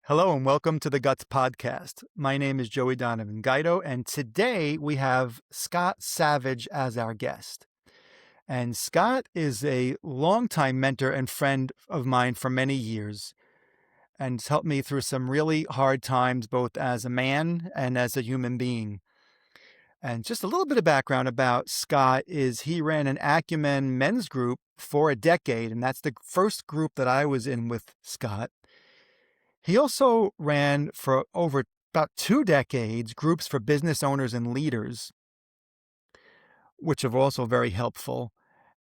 Hello and welcome to the Guts Podcast. My name is Joey Donovan Guido, and today we have Scott Savage as our guest. And Scott is a longtime mentor and friend of mine for many years and has helped me through some really hard times, both as a man and as a human being. And just a little bit of background about Scott is he ran an Acumen men's group for a decade, and that's the first group that I was in with Scott. He also ran for over about 2 decades groups for business owners and leaders, which are also very helpful.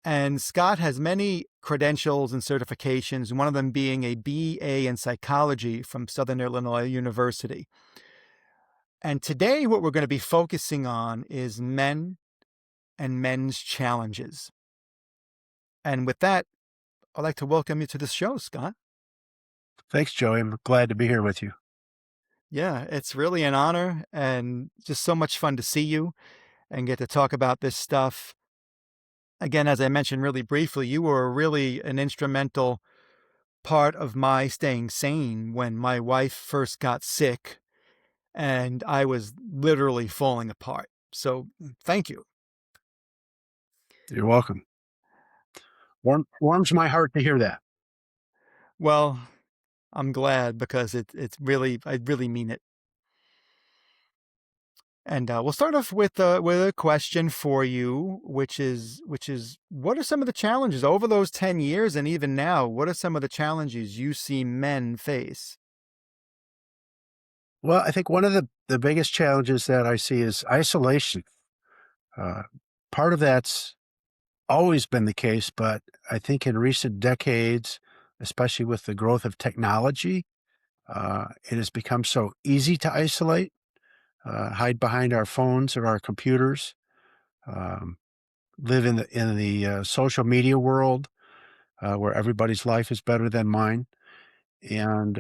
And Scott has many credentials and certifications, one of them being a BA in psychology from Southern Illinois University. And today, what we're going to be focusing on is men and men's challenges. And with that, I'd like to welcome you to the show, Scott. Thanks, Joey. I'm glad to be here with you. Yeah, it's really an honor and just so much fun to see you and get to talk about this stuff. Again, as I mentioned really briefly, you were really an instrumental part of my staying sane when my wife first got sick and I was literally falling apart. So thank you. You're welcome. Warms my heart to hear that. Well, I'm glad because it's really, I really mean it. And we'll start off with a question for you, which is what are some of the challenges over those 10 years and even now? What are some of the challenges you see men face? Well, I think one of the biggest challenges that I see is isolation. Uh, Part of that's always been the case, but I think in recent decades, especially with the growth of technology, it has become so easy to isolate, hide behind our phones or our computers, um, live in the social media world where everybody's life is better than mine. And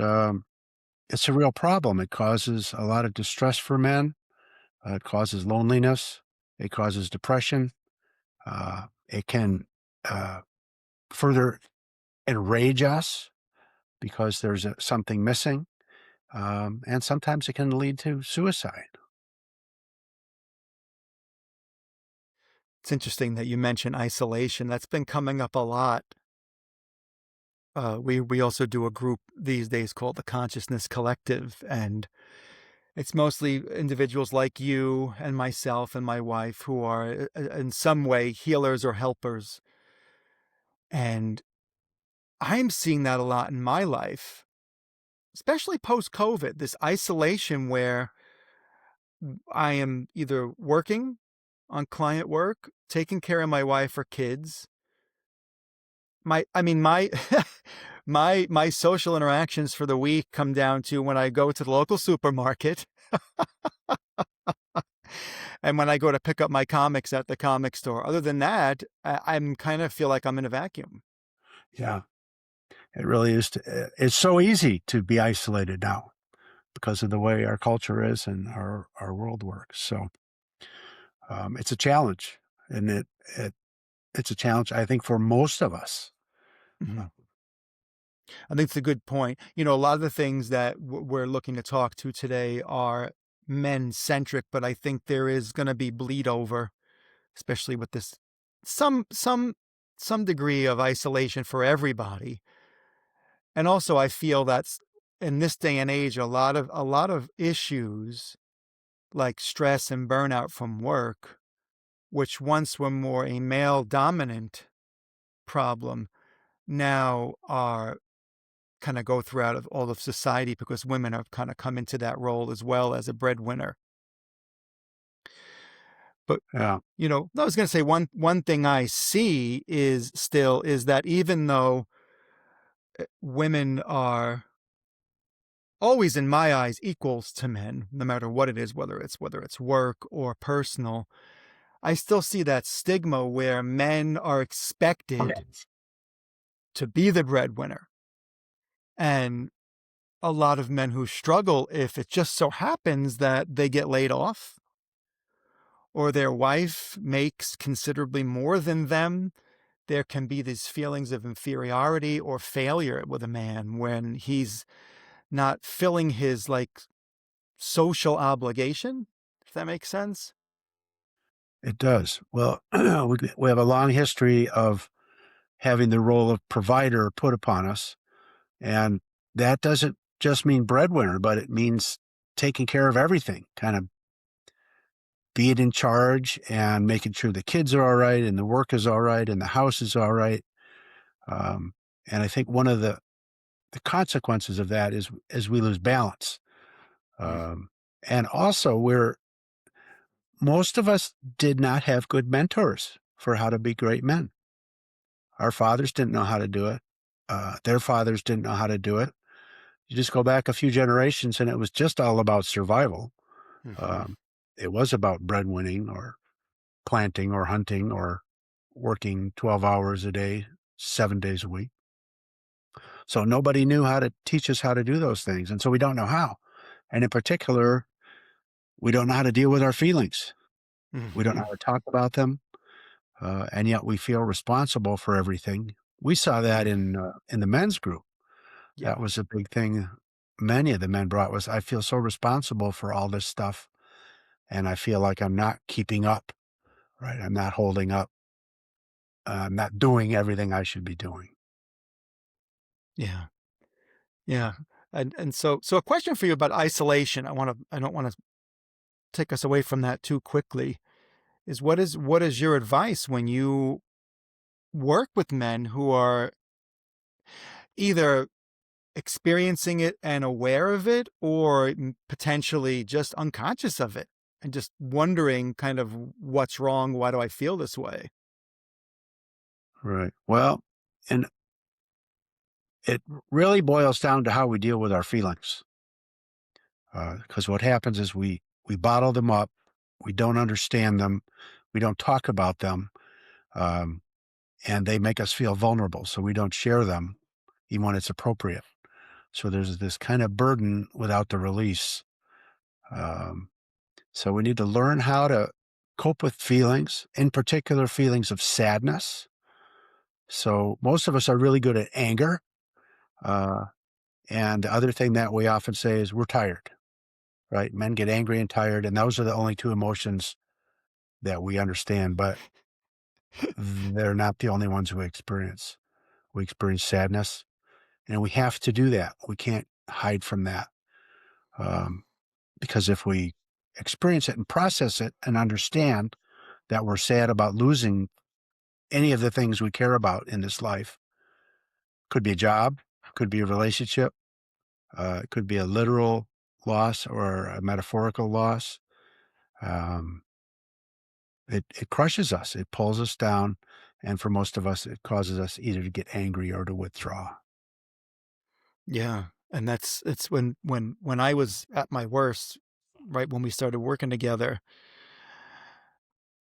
it's a real problem. It causes a lot of distress for men. It causes loneliness. It causes depression. It can further enrage us because there's something missing. And sometimes it can lead to suicide. It's interesting that you mention isolation. That's been coming up a lot. We also do a group these days called the Consciousness Collective, and it's mostly individuals like you and myself and my wife who are in some way healers or helpers. And I'm seeing that a lot in my life, especially post COVID, this isolation where I am either working on client work, taking care of my wife or kids. My my social interactions for the week come down to when I go to the local supermarket and when I go to pick up my comics at the comic store. Other than that, I'm kind of feel like I'm in a vacuum. Yeah, it really is. It's so easy to be isolated now because of the way our culture is and our world works. So it's a challenge, and it's a challenge, I think, for most of us. Mhm. I think it's a good point. You know, a lot of the things that we're looking to talk to today are men centric, but I think there is going to be bleed over, especially with this some some some degree of isolation for everybody. And also, I feel that's in this day and age a lot of issues like stress and burnout from work, which once were more a male dominant problem, now are kind of go throughout of all of society because women have kind of come into that role as well as a breadwinner. But Yeah. you know, I was going to say one thing I see is that even though women are always in my eyes equals to men, no matter what it is, whether it's work or personal, I still see that stigma where men are expected to be the breadwinner. And a lot of men who struggle if it just so happens that they get laid off or their wife makes considerably more than them, there can be these feelings of inferiority or failure with a man when he's not filling his like social obligation, if that makes sense. It does. Well, we have a long history of having the role of provider put upon us. And that doesn't just mean breadwinner, but it means taking care of everything, kind of being in charge and making sure the kids are all right and the work is all right and the house is all right. Um, and I think one of the consequences of that is we lose balance. Mm. Um, and also, we're most of us did not have good mentors for how to be great men. Our fathers didn't know how to do it. Their fathers didn't know how to do it. You just go back a few generations, and it was just all about survival. Hmm. Um, it was about breadwinning or planting or hunting or working 12 hours a day, 7 days a week. So nobody knew how to teach us how to do those things. And so we don't know how. And in particular, we don't know how to deal with our feelings. We don't know Hmm. how to talk about them. And yet we feel responsible for everything. We saw that Mm. in the men's group. Yeah. That was a big thing. Many of the men brought was, I feel so responsible for all this stuff, and I feel like I'm not keeping up. Right, I'm not holding up. I'm not doing everything I should be doing. Yeah. Yeah. And so a question for you about isolation. I don't want to take us away from that too quickly. Is what is your advice when you work with men who are either experiencing it and aware of it, or potentially just unconscious of it and just wondering kind of what's wrong? Why do I feel this way? Right. Well, and it really boils down to how we deal with our feelings. Because what happens is we bottle them up, we don't understand them, we don't talk about them, um, and they make us feel vulnerable. So we don't share them, even when it's appropriate. So there's this kind of burden without the release. Um, so we need to learn how to cope with feelings, in particular feelings of sadness. So most of us are really good at anger. Uh, and the other thing that we often say is we're tired, right? Men get angry and tired, and those are the only two emotions that we understand, but they're not the only ones we experience. We experience sadness, and we have to do that. We can't hide from that. Um, because if we experience it and process it and understand that we're sad about losing any of the things we care about in this life, could be a job, could be a relationship, it could be a literal loss or a metaphorical loss. Um, it crushes us. It pulls us down, and for most of us, it causes us either to get angry or to withdraw. Yeah. And that's it's when I was at my worst, right when we started working together,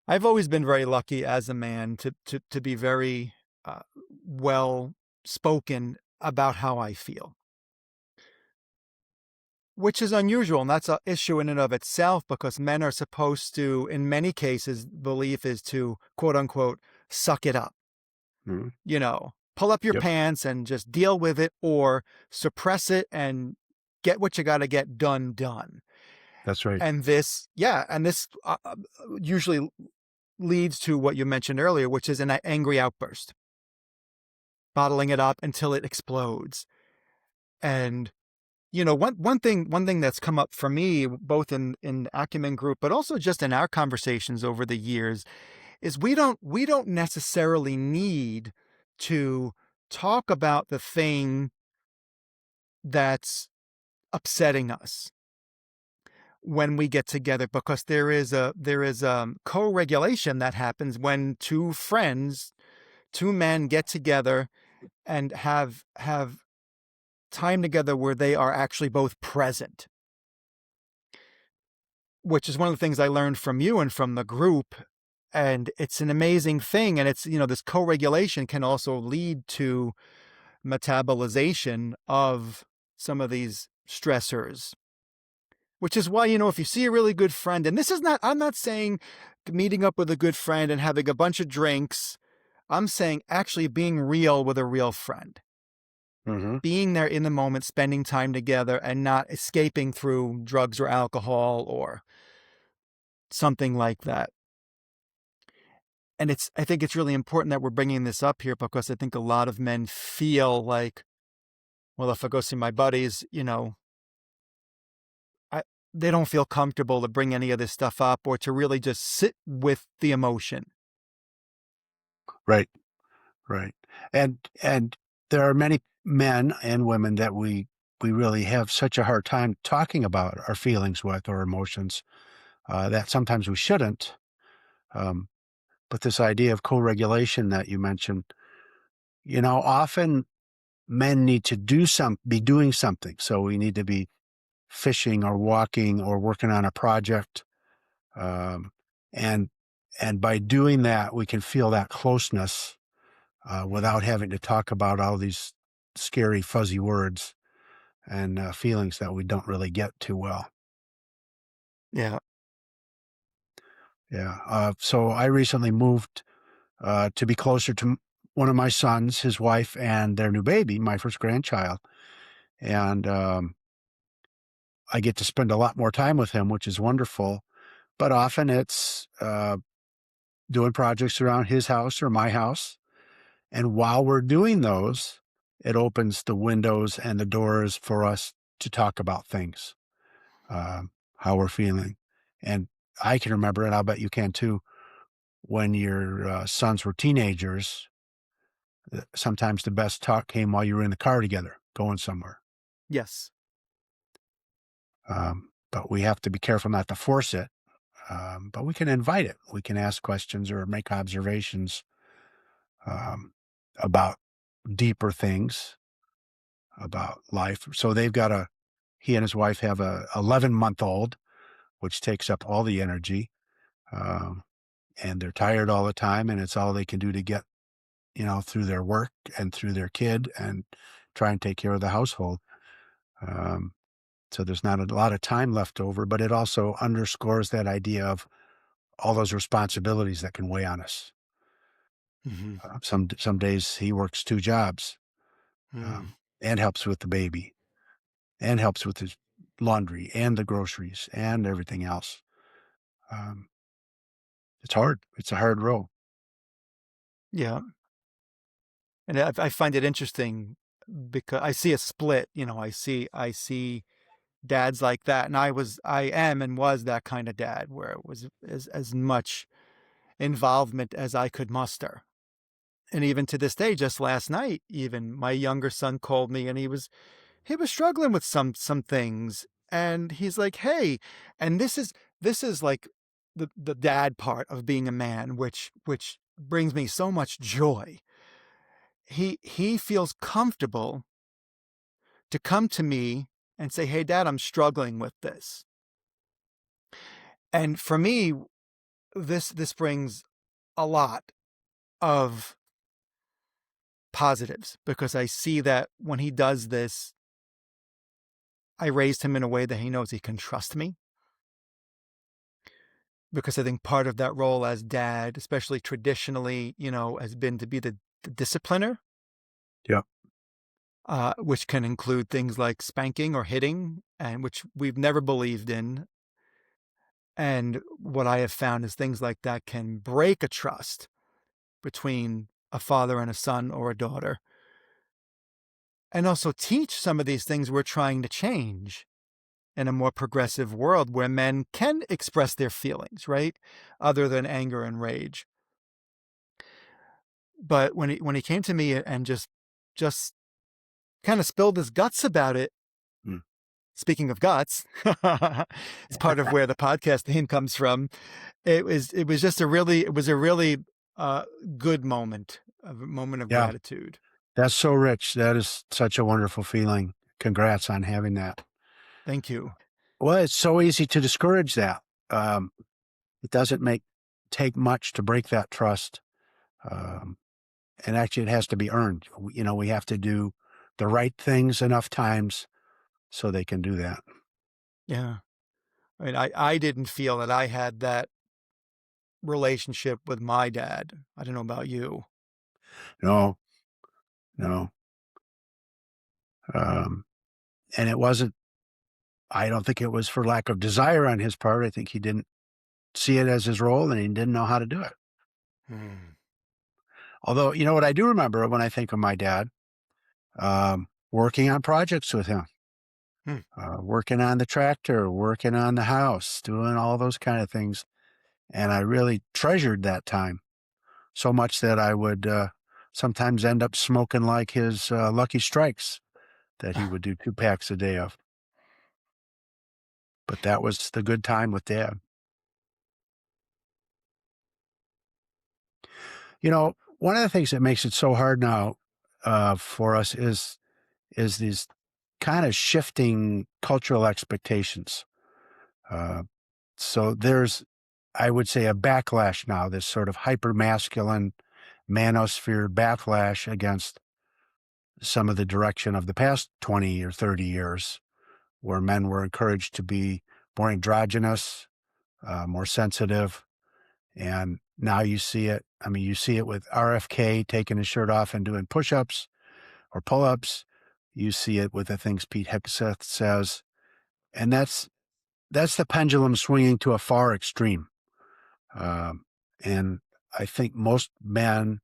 I've always been very lucky as a man to be very uh, well spoken about how I feel, which is unusual, and that's an issue in and of itself because men are supposed to, in many cases, belief is to quote unquote suck it up, Mhm. pull up your Yep, pants and just deal with it, or suppress it and get what you got to get done. that's right. And this usually leads to what you mentioned earlier, which is an angry outburst, bottling it up until it explodes. And one thing that's come up for me, both in Acumen Group, but also just in our conversations over the years, is we don't necessarily need to talk about the thing that's upsetting us when we get together, because there is co-regulation that happens when two men get together and have time together where they are actually both present, which is one of the things I learned from you and from the group. And it's an amazing thing. And this co regulation can also lead to metabolization of some of these stressors, which is why, if you see a really good friend, and I'm not saying meeting up with a good friend and having a bunch of drinks, I'm saying actually being real with a real friend. Mhm. being there in the moment, spending time together, and not escaping through drugs or alcohol or something like that. And I think it's really important that we're bringing this up here because I think a lot of men feel like, well, if I go see my buddies, I they don't feel comfortable to bring any of this stuff up or to really just sit with the emotion. Right, right. And there are many men and women that we really have such a hard time talking about our feelings with or emotions, that sometimes we shouldn't. Um, but this idea of co-regulation that you mentioned, often men need to be doing something. So we need to be fishing or walking or working on a project. Um, and and by doing that, we can feel that closeness without having to talk about all these scary, fuzzy words and feelings that we don't really get too well. Yeah. Yeah. So I recently moved to be closer to one of my sons, his wife, and their new baby, my first grandchild. And I get to spend a lot more time with him, which is wonderful. But often it's doing projects around his house or my house. And while we're doing those, it opens the windows and the doors for us to talk about things, how we're feeling. And I can remember, and I'll bet you can too, when your sons were teenagers, sometimes the best talk came while you were in the car together going somewhere. Yes. But we have to be careful not to force it. But we can invite it. We can ask questions or make observations um, about deeper things about life. So he and his wife have a 11-month-old, which takes up all the energy. Um, and they're tired all the time. And it's all they can do to get, through their work and through their kid and try and take care of the household. Um, so there's not a lot of time left over, but it also underscores that idea of all those responsibilities that can weigh on us. Hmm. Some days he works 2 jobs, Mm. and helps with the baby, and helps with his laundry and the groceries and everything else. Um, it's hard. It's a hard role. Yeah. And I find it interesting because I see a split, I see dads like that. And I am and was that kind of dad where it was as much involvement as I could muster. And even to this day, just last night, even my younger son called me and he was struggling with some things. And he's like, hey, and this is like the dad part of being a man, which brings me so much joy. He feels comfortable to come to me and say, "Hey, Dad, I'm struggling with this." And for me, this brings a lot of positives because I see that when he does this, I raised him in a way that he knows he can trust me. Because I think part of that role as dad, especially traditionally, has been to be the discipliner, Yeah. which can include things like spanking or hitting, and which we've never believed in. And what I have found is things like that can break a trust between a father and a son or a daughter, and also teach some of these things we're trying to change in a more progressive world where men can express their feelings, right? Other than anger and rage. But when he came to me and just kind of spilled his guts about it, Mm. speaking of guts, it's part of where the podcast name comes from. It was just a really uh, good moment, a moment of Yeah. gratitude. That's so rich. That is such a wonderful feeling. Congrats on having that. Thank you. Well, it's so easy to discourage that. Um, it doesn't take much to break that trust. Um, and actually it has to be earned. We have to do the right things enough times so they can do that. Yeah. I mean, I didn't feel that I had that relationship with my dad. I don't know about you. No, no. Um, and it wasn't, I don't think it was for lack of desire on his part. I think he didn't see it as his role and he didn't know how to do it. Hmm. Although, you know what I do remember when I think of my dad, working on projects with him, Hmm. working on the tractor, working on the house, doing all those kind of things. And I really treasured that time so much that I would sometimes end up smoking like his Lucky Strikes that he would do 2 packs a day of. But that was the good time with dad. You know, one of the things that makes it so hard now for us is these kind of shifting cultural expectations. Uh, so there's, I would say, a backlash now, this sort of hyper masculine manosphere backlash against some of the direction of the past 20 or 30 years, where men were encouraged to be more androgynous, more sensitive. And now you see it. I mean, you see it with RFK taking his shirt off and doing push ups or pull ups. You see it with the things Pete Hegseth says. And that's the pendulum swinging to a far extreme. Um, and I think most men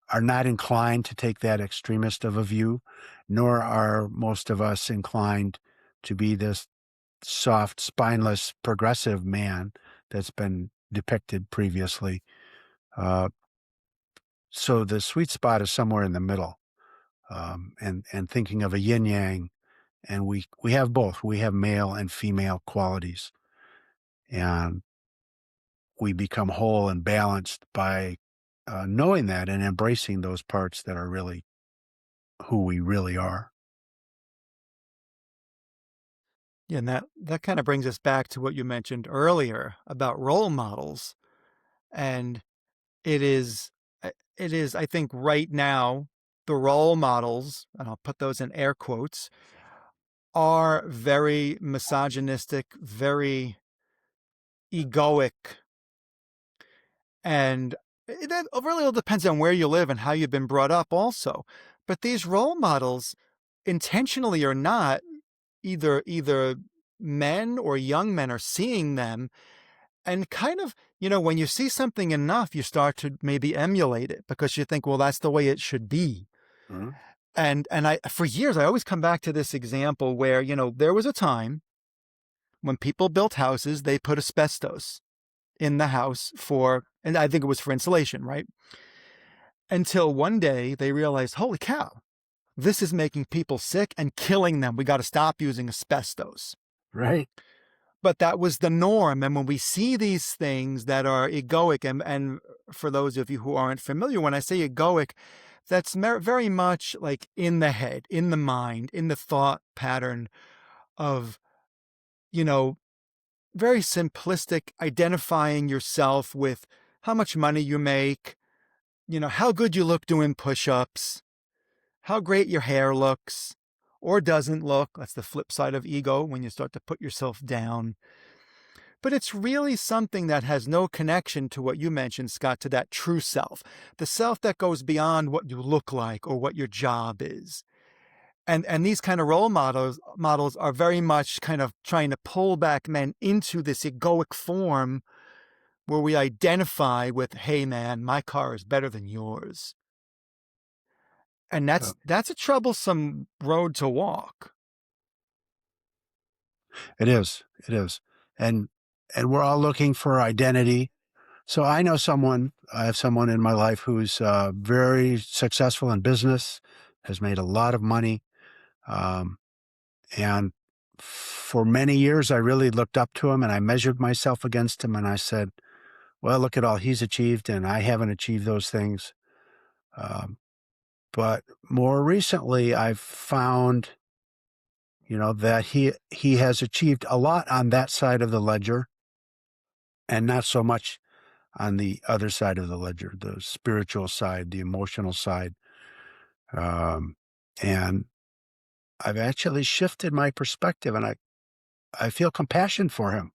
are not inclined to take that extremist of a view, nor are most of us inclined to be this soft, spineless, progressive man that's been depicted previously. Uh, so the sweet spot is somewhere in the middle, and thinking of a yin yang, and we have both. We have male and female qualities, and we become whole and balanced by knowing that and embracing those parts that are really who we really are. Yeah, and that kind of brings us back to what you mentioned earlier about role models. And it is it is, I think, right now, the role models, and I'll put those in air quotes, are very misogynistic, very egoic, and that really all depends on where you live and how you've been brought up also. But these role models, intentionally or not, either men or young men are seeing them and kind of, when you see something enough, you start to maybe emulate it because you think, well, that's the way it should be. Mhm. And I, for years, I always come back to this example where, there was a time when people built houses, they put asbestos in the house and I think it was for insulation, right? Until one day they realized, holy cow, this is making people sick and killing them. We got to stop using asbestos. Right? But that was the norm. And when we see these things that are egoic, and for those of you who aren't familiar, when I say egoic, that's very much like in the head, in the mind, in the thought pattern of, you know, very simplistic identifying yourself with how much money you make, how good you look doing push ups, how great your hair looks or doesn't look. That's the flip side of ego when you start to put yourself down. But it's really something that has no connection to what you mentioned, Scott, to that true self, the self that goes beyond what you look like or what your job is. And these kind of role models are very much kind of trying to pull back men into this egoic form where we identify with, hey man, my car is better than yours. And Uh, that's a troublesome road to walk. it is. It is. And and we're all looking for identity. So I have someone in my life who's very successful in business, has made a lot of money. Um, and for many years, I really looked up to him and I measured myself against him. And I said, well, look at all he's achieved and I haven't achieved those things. Um, but more recently, I've found, that he has achieved a lot on that side of the ledger and not so much on the other side of the ledger, the spiritual side, the emotional side. Um, and I've actually shifted my perspective and I feel compassion for him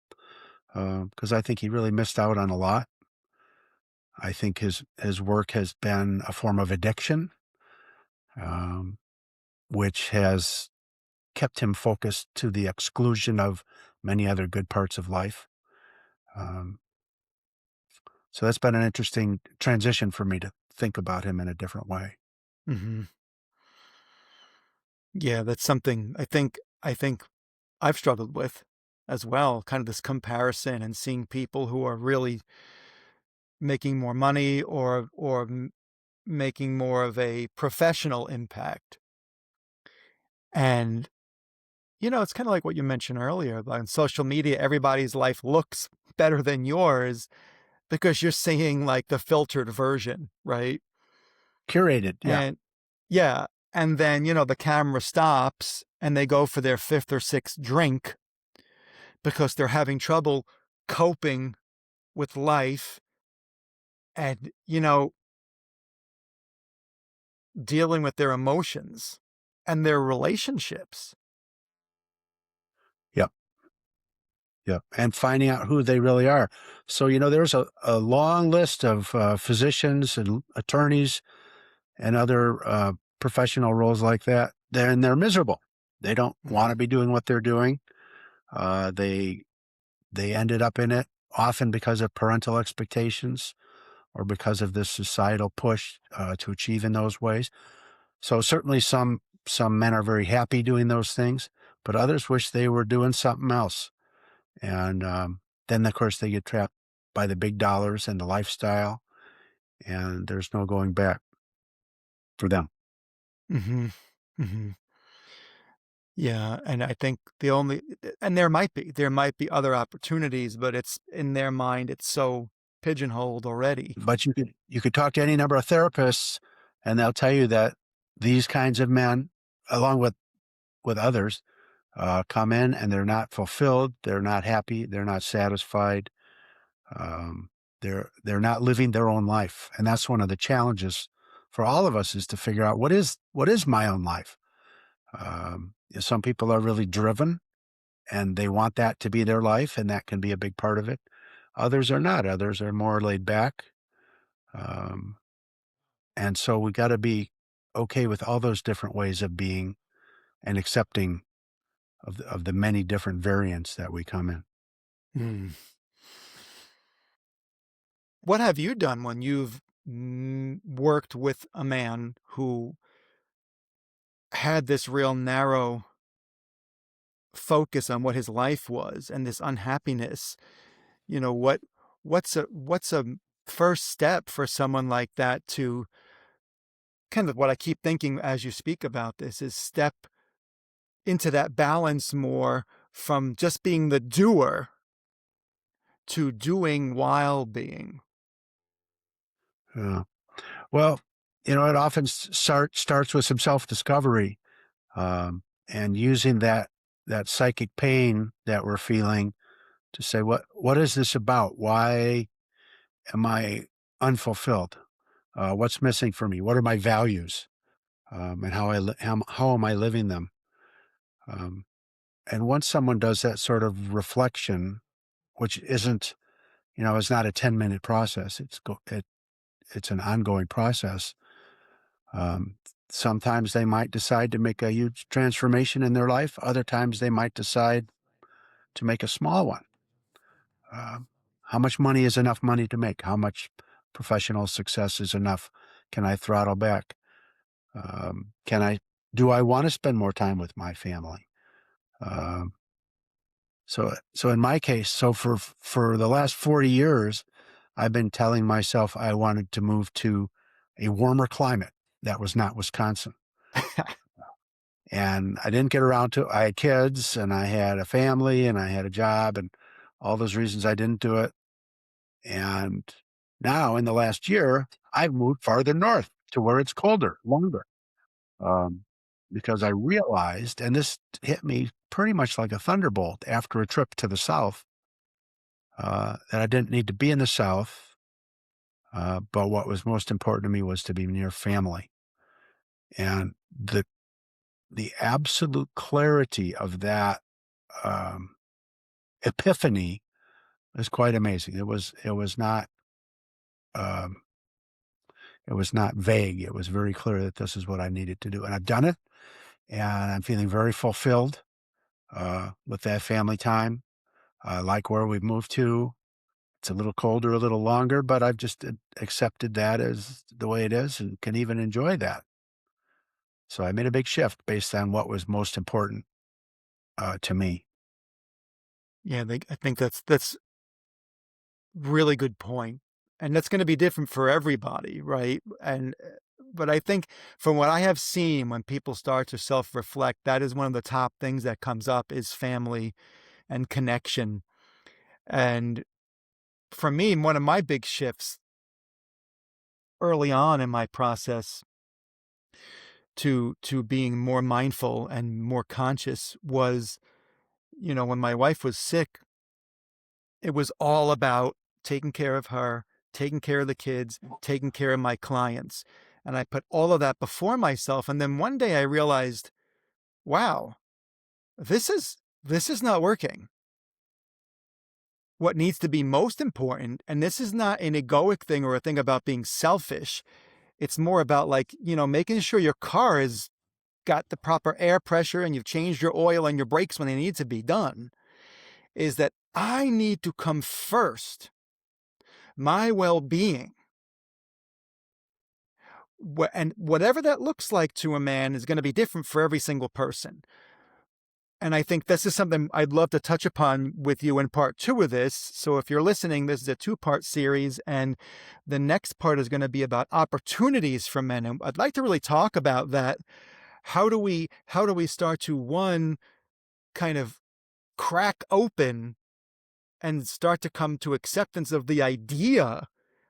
because I think he really missed out on a lot. I think his work has been a form of addiction. Um, which has kept him focused to the exclusion of many other good parts of life. Um, so that's been an interesting transition for me to think about him in a different way. Mhm. Yeah, that's something I think I've struggled with as well, kind of this comparison and seeing people who are really making more money or making more of a professional impact. And, it's kinda like what you mentioned earlier, on social media, everybody's life looks better than yours because you're seeing, like, the filtered version, right? Curated, yeah. And yeah, and then, the camera stops and they go for their 5th or 6th drink because they're having trouble coping with life and, dealing with their emotions and their relationships. Yep. Yep. And finding out who they really are. So, there's a long list of physicians and attorneys and other professional roles like that. Then they're miserable. They don't want Mhm, to be doing what they're doing. Uh, they they ended up in it often because of parental expectations or because of this societal push to achieve in those ways. So certainly some men are very happy doing those things, but others wish they were doing something else. And then of course they get trapped by the big dollars and the lifestyle, and there's no going back for them. mhm, mhm. Yeah, and I think the only and there might be other opportunities, but it's in their mind, it's so pigeonholed already. But you could talk to any number of therapists, and they'll tell you that these kinds of men, along with others, come in and they're not fulfilled, they're not happy, they're not satisfied, um, they're not living their own life, and that's one of the challenges for all of us is to figure out what is my own life. Some people are really driven and they want that to be their life, and that can be a big part of it. Others are not. Others are more laid back. Um, and so we got to be okay with all those different ways of being and accepting of the many different variants that we come in. Mm. What have you done when you've, worked with a man who had this real narrow focus on what his life was and this unhappiness? What's a first step for someone like that to kind of what I keep thinking as you speak about this is step into that balance more from just being the doer to doing while being. Yeah. Well, it often starts with some self-discovery, and using that psychic pain that we're feeling to say, what is this about? Why am I unfulfilled? What's missing for me? What are my values? And how am I living them? Um, and once someone does that sort of reflection, which isn't, it's not a 10-minute process. It's an ongoing process. Um, Sometimes they might decide to make a huge transformation in their life. Other times they might decide to make a small one. Um, how much money is enough money to make? How much professional success is enough? Can I throttle back? Can I? Do I want to spend more time with my family? Um, so in my case, so for the last 40 years, I've been telling myself I wanted to move to a warmer climate that was not Wisconsin. And I didn't get around to I had kids and I had a family and I had a job and all those reasons I didn't do it. And now in the last year, I've moved farther north to where it's colder, longer. Um, because I realized, and this hit me pretty much like a thunderbolt after a trip to the South, that I didn't need to be in the South. But what was most important to me was to be near family. And the absolute clarity of that um, epiphany is quite amazing. Um, it was not vague. It was very clear that this is what I needed to do, and I've done it. and I'm feeling very fulfilled with that family time. I like where we've moved to. It's a little colder, a little longer, but I've just accepted that as the way it is and can even enjoy that. So I made a big shift based on what was most important to me. Yeah, I think that's really good point, and that's gonna be different for everybody, right? But I think from what I have seen when people start to self-reflect, that is one of the top things that comes up is family and connection, and for me, one of my big shifts early on in my process to being more mindful and more conscious was, when my wife was sick, it was all about taking care of her, taking care of the kids, taking care of my clients. And I put all of that before myself. And then one day I realized, wow, this is not working. What needs to be most important, and this is not an egoic thing or a thing about being selfish. It's more about like, making sure your car has got the proper air pressure and you've changed your oil and your brakes when they need to be done. Is that I need to come first, my well being. And whatever that looks like to a man is going to be different for every single person. And I think this is something I'd love to touch upon with you in part two of this. So if you're listening, this is a two-part series, and the next part is going to be about opportunities for men. And I'd like to really talk about that. How do we start to one kind of crack open and start to come to acceptance of the idea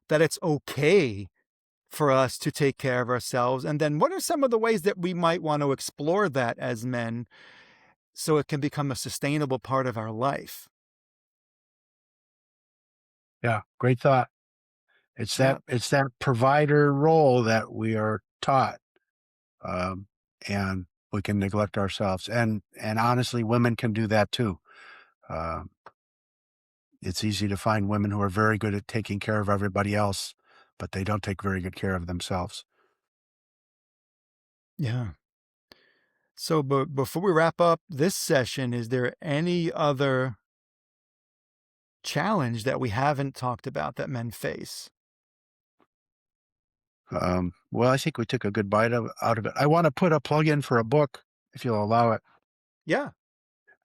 that it's okay for us to take care of ourselves? And then what are some of the ways that we might want to explore that as men so it can become a sustainable part of our life? Yeah, great thought. Yeah. It's that provider role that we are taught, um, and we can neglect ourselves. And honestly, women can do that too. Um, it's easy to find women who are very good at taking care of everybody else, but they don't take very good care of themselves. Yeah. So, but before we wrap up this session, is there any other challenge that we haven't talked about that men face? Well, I think we took a good bite out of it. I want to put a plug in for a book, if you'll allow it. Yeah.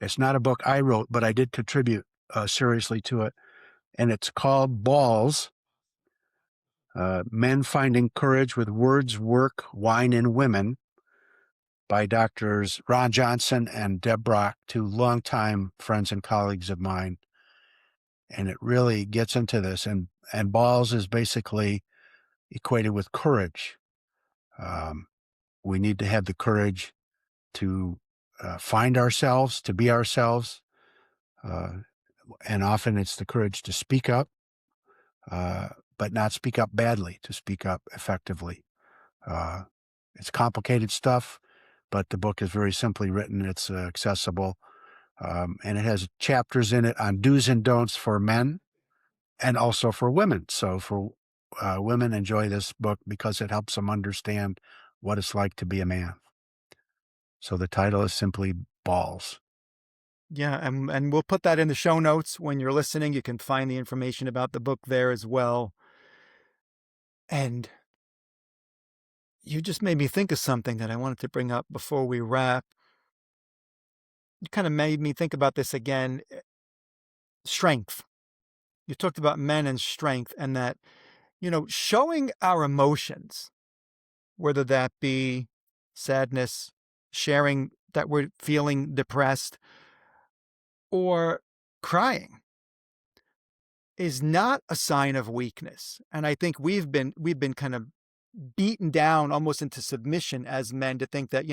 It's not a book I wrote, but I did contribute seriously to it, and it's called Balls: Men Finding Courage with Words, Work, Wine, and Women by Doctors Ron Johnson and Deb Brock, two longtime friends and colleagues of mine. And it really gets into this. And balls is basically equated with courage. Um, we need to have the courage to find ourselves, to be ourselves. Uh, and often it's the courage to speak up, uh, but not speak up badly, to speak up effectively. Uh, it's complicated stuff, but the book is very simply written. It's accessible, and it has chapters in it on do's and don'ts for men and also for women. So for women, enjoy this book because it helps them understand what it's like to be a man. So the title is simply Balls. Yeah, and we'll put that in the show notes. When you're listening, you can find the information about the book there as well. And you just made me think of something that I wanted to bring up before we wrap. You kind of made me think about this again. Strength. You talked about men and strength, and that, showing our emotions, whether that be sadness, sharing that we're feeling depressed, or crying, is not a sign of weakness. And I think we've been kind of beaten down almost into submission as men to think that,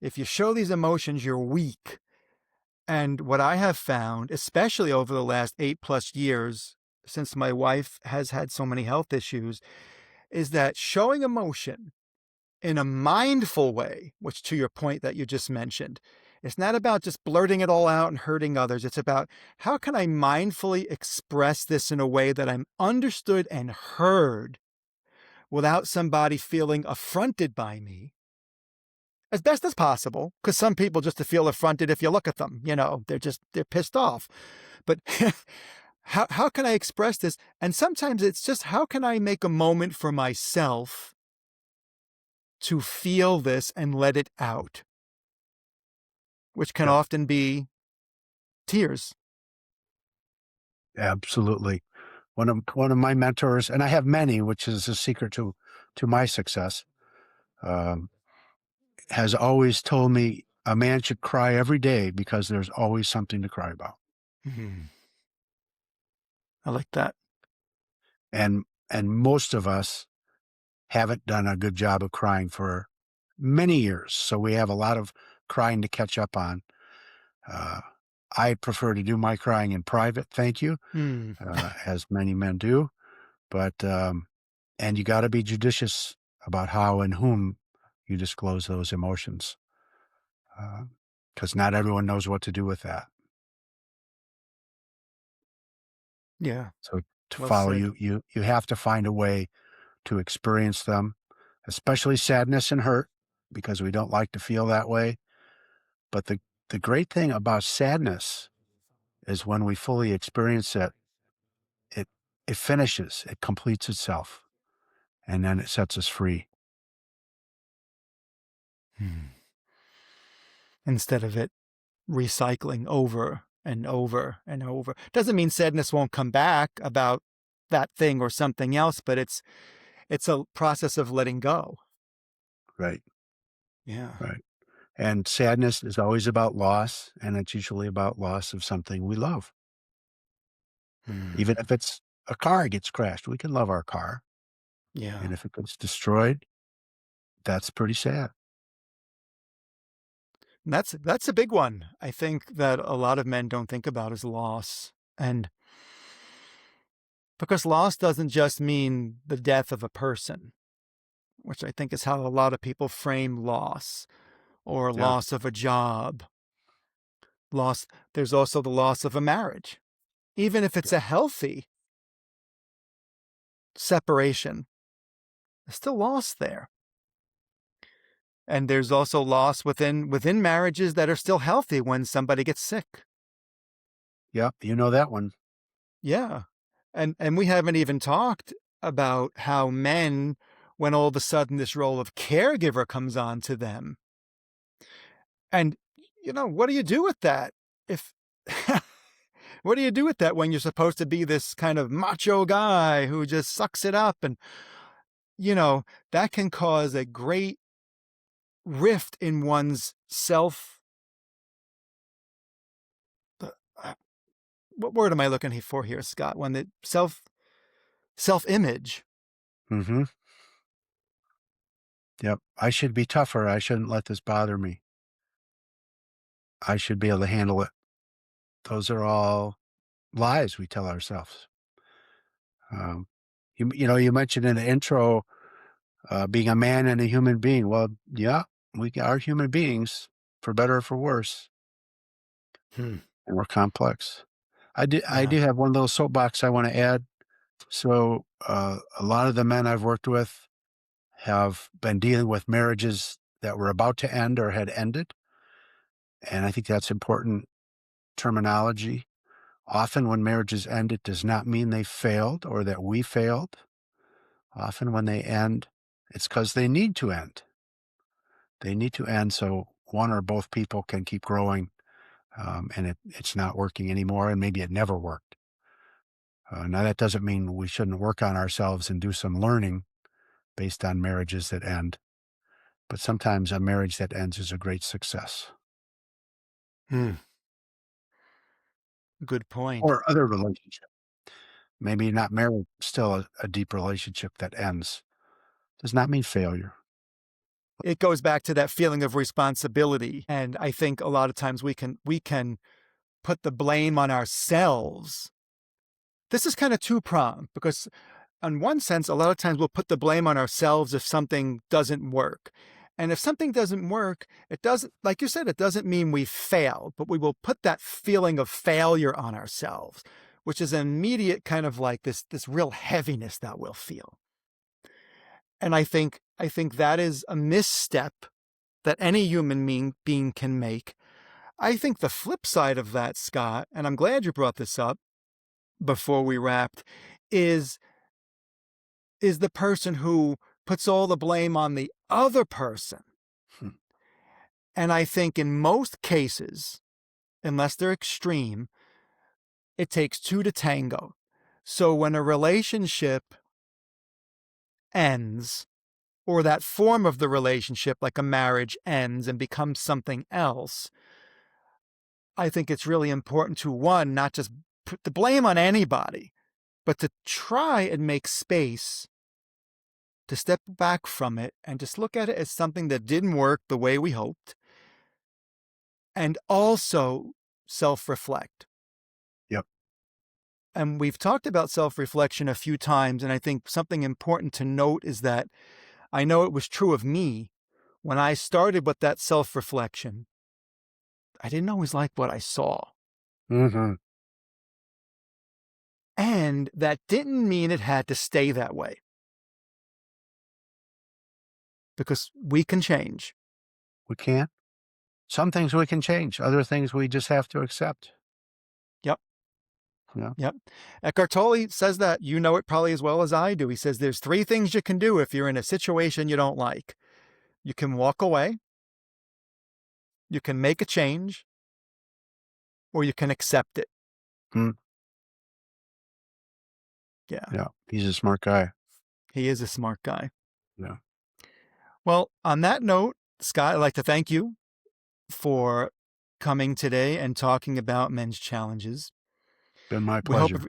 if you show these emotions, you're weak. And what I have found, especially over the last 8+ years, since my wife has had so many health issues, is that showing emotion in a mindful way, which to your point that you just mentioned, it's not about just blurting it all out and hurting others. It's about how can I mindfully express this in a way that I'm understood and heard without somebody feeling affronted by me, as best as possible, because some people just to feel affronted if you look at them, they're pissed off. But how can I express this? And sometimes it's just how can I make a moment for myself to feel this and let it out, which can Yep, often be tears. absolutely. One of my mentors, and I have many, which is the secret to my success, um, has always told me a man should cry every day because there's always something to cry about. Mhm. I like that. And most of us haven't done a good job of crying for many years, so we have a lot of crying to catch up on. Uh, I prefer to do my crying in private, thank you, Mm. as many men do. But and you got to be judicious about how and whom you disclose those emotions, because not everyone knows what to do with that. Yeah, So to well follow said. you have to find a way to experience them, especially sadness and hurt, because we don't like to feel that way. But the great thing about sadness is when we fully experience it, it it finishes, it completes itself, and then it sets us free. Hmm. Instead of it recycling over and over and over. Doesn't mean sadness won't come back about that thing or something else, but it's a process of letting go. Right, Yeah. right. And sadness is always about loss, and it's usually about loss of something we love. Hmm. Even if it's a car gets crashed, we can love our car, Yeah. and if it gets destroyed, that's pretty sad. And that's a big one. I think that a lot of men don't think about is loss. And because loss doesn't just mean the death of a person, which I think is how a lot of people frame loss, or Yeah, loss of a job, loss. There's also the loss of a marriage. Even if it's yeah, a healthy separation, there's still loss there. And there's also loss within marriages that are still healthy when somebody gets sick. yeah, you know that one. Yeah. And we haven't even talked about how men, when all of a sudden this role of caregiver comes on to them. And what do you do with that? If what do you do with that when you're supposed to be this kind of macho guy who just sucks it up? And that can cause a great rift in one's self. uh, what word am I looking for here, Scott? When the self image. Mhm. Yep. I should be tougher. I shouldn't let this bother me. I should be able to handle it. Those are all lies we tell ourselves. Um, you mentioned in the intro, being a man and a human being. Well, yeah, we are human beings, for better or for worse, Hmm. and we're complex. I do Yeah. have one little soapbox I want to add. So, a lot of the men I've worked with have been dealing with marriages that were about to end or had ended, and I think that's important terminology. Often when marriages end, it does not mean they failed or that we failed. Often when they end, it's because they need to end. They need to end so one or both people can keep growing, and it's not working anymore, and maybe it never worked. Now, that doesn't mean we shouldn't work on ourselves and do some learning based on marriages that end, but sometimes a marriage that ends is a great success. Hmm. Good point. Or other relationship. Maybe not marriage, still a deep relationship that ends. Does not mean failure. It goes back to that feeling of responsibility. And I think a lot of times we can put the blame on ourselves. This is kind of two-pronged because in one sense, a lot of times we'll put the blame on ourselves if something doesn't work. And if something doesn't work, it doesn't, like you said, it doesn't mean we failed, but we will put that feeling of failure on ourselves, which is an immediate kind of like this real heaviness that we'll feel. And I think that is a misstep that any human being can make. I think the flip side of that, Scott, and I'm glad you brought this up before we wrapped, is the person who puts all the blame on the other person. Hmm. And I think in most cases, unless they're extreme, it takes two to tango. So when a relationship ends, or that form of the relationship, like a marriage, ends and becomes something else, I think it's really important to, one, not just put the blame on anybody, but to try and make space to step back from it and just look at it as something that didn't work the way we hoped, and also self-reflect. Yep. And we've talked about self-reflection a few times, and I think something important to note is that I know it was true of me when I started with that self-reflection. I didn't always like what I saw. Mm-hmm. And that didn't mean it had to stay that way. Because we can change. We can. Some things we can change. Other things we just have to accept. Yep. Yeah. Yep. Eckhart Tolle says that. You know it probably as well as I do. He says there's three things you can do if you're in a situation you don't like. You can walk away, you can make a change, or you can accept it. Mm. Yeah. Yeah. He's a smart guy. He is a smart guy. Yeah. Well, on that note, Scott, I'd like to thank you for coming today and talking about men's challenges. Been my We hope, pleasure.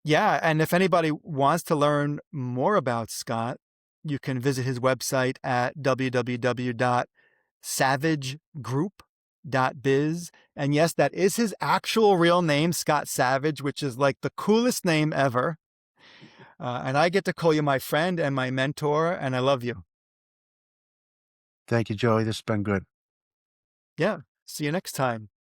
yeah, and if anybody wants to learn more about Scott, you can visit his website at www.savagegroup.biz. And yes, that is his actual real name, Scott Savage, which is like the coolest name ever. And I get to call you my friend and my mentor, and I love you. Thank you, Joey. This has been good. Yeah. See you next time.